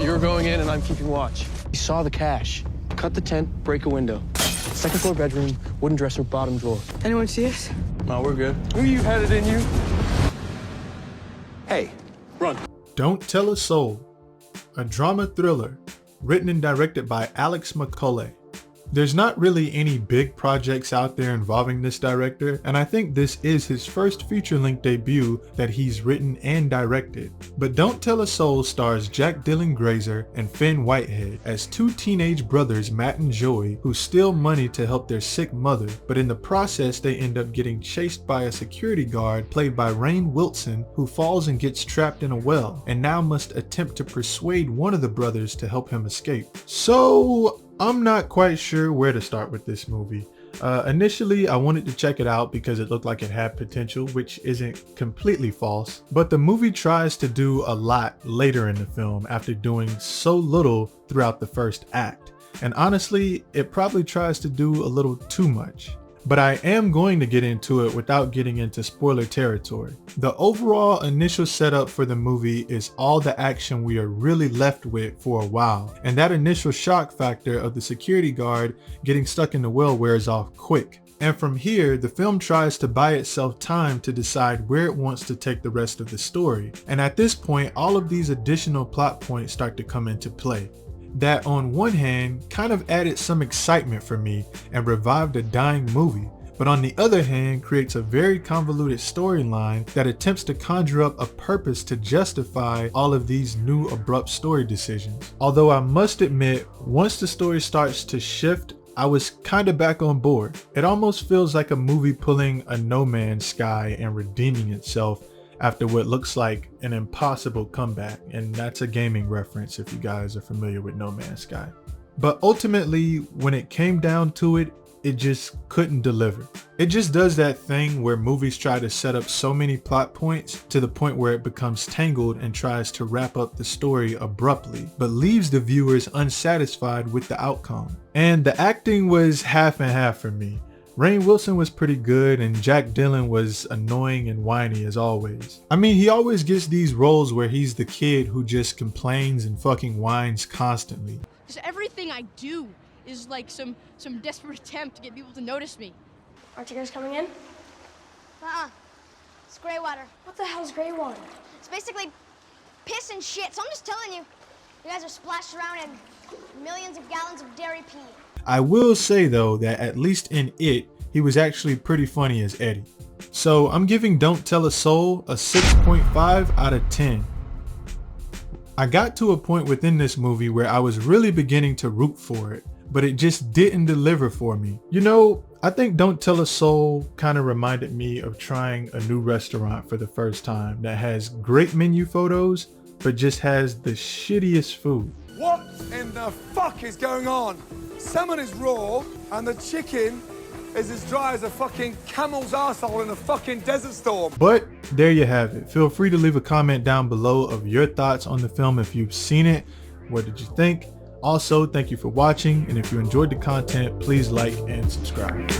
You're going in and I'm keeping watch. You saw the cash. Cut the tent, break a window. Second floor bedroom, wooden dresser, bottom drawer. Anyone see us? No, we're good. Who you had it in you? Hey, run. Don't Tell a Soul, a drama thriller written and directed by Mcculley. There's not really any big projects out there involving this director, and I think this is his first feature-length debut that he's written and directed. But Don't Tell a Soul stars Jack Dylan Grazer and Finn Whitehead as two teenage brothers, Matt and Joey, who steal money to help their sick mother, but in the process they end up getting chased by a security guard played by Rainn Wilson, who falls and gets trapped in a well, and now must attempt to persuade one of the brothers to help him escape. So I'm not quite sure where to start with this movie. Initially, I wanted to check it out because it looked like it had potential, which isn't completely false. But the movie tries to do a lot later in the film after doing so little throughout the first act. And honestly, it probably tries to do a little too much. But I am going to get into it without getting into spoiler territory. The overall initial setup for the movie is all the action we are really left with for a while, and that initial shock factor of the security guard getting stuck in the well wears off quick. And from here, the film tries to buy itself time to decide where it wants to take the rest of the story. And at this point, all of these additional plot points start to come into play. That on one hand kind of added some excitement for me and revived a dying movie, but on the other hand creates a very convoluted storyline that attempts to conjure up a purpose to justify all of these new abrupt story decisions. Although I must admit, once the story starts to shift, I was kinda back on board. It almost feels like a movie pulling a No Man's Sky and redeeming itself after what looks like an impossible comeback, and that's a gaming reference if you guys are familiar with No Man's Sky. But ultimately, when it came down to it, it just couldn't deliver. It just does that thing where movies try to set up so many plot points to the point where it becomes tangled and tries to wrap up the story abruptly, but leaves the viewers unsatisfied with the outcome. And the acting was half and half for me. Rainn Wilson was pretty good and Jack Dylan was annoying and whiny as always. I mean, he always gets these roles where he's the kid who just complains and fucking whines constantly. Because everything I do is like some desperate attempt to get people to notice me. Aren't you guys coming in? It's gray water. What the hell is gray water? It's basically piss and shit, so I'm just telling you. You guys are splashed around in millions of gallons of dairy pee. I will say though that at least in it, he was actually pretty funny as Eddie. So I'm giving Don't Tell a Soul a 6.5 out of 10. I got to a point within this movie where I was really beginning to root for it, but it just didn't deliver for me. You know, I think Don't Tell a Soul kind of reminded me of trying a new restaurant for the first time that has great menu photos, but just has the shittiest food. What in the fuck is going on? Salmon is raw and the chicken is as dry as a fucking camel's arsehole in a fucking desert storm. But there you have it. Feel free to leave a comment down below of your thoughts on the film if you've seen it. What did you think? Also, thank you for watching, and if you enjoyed the content, please like and subscribe.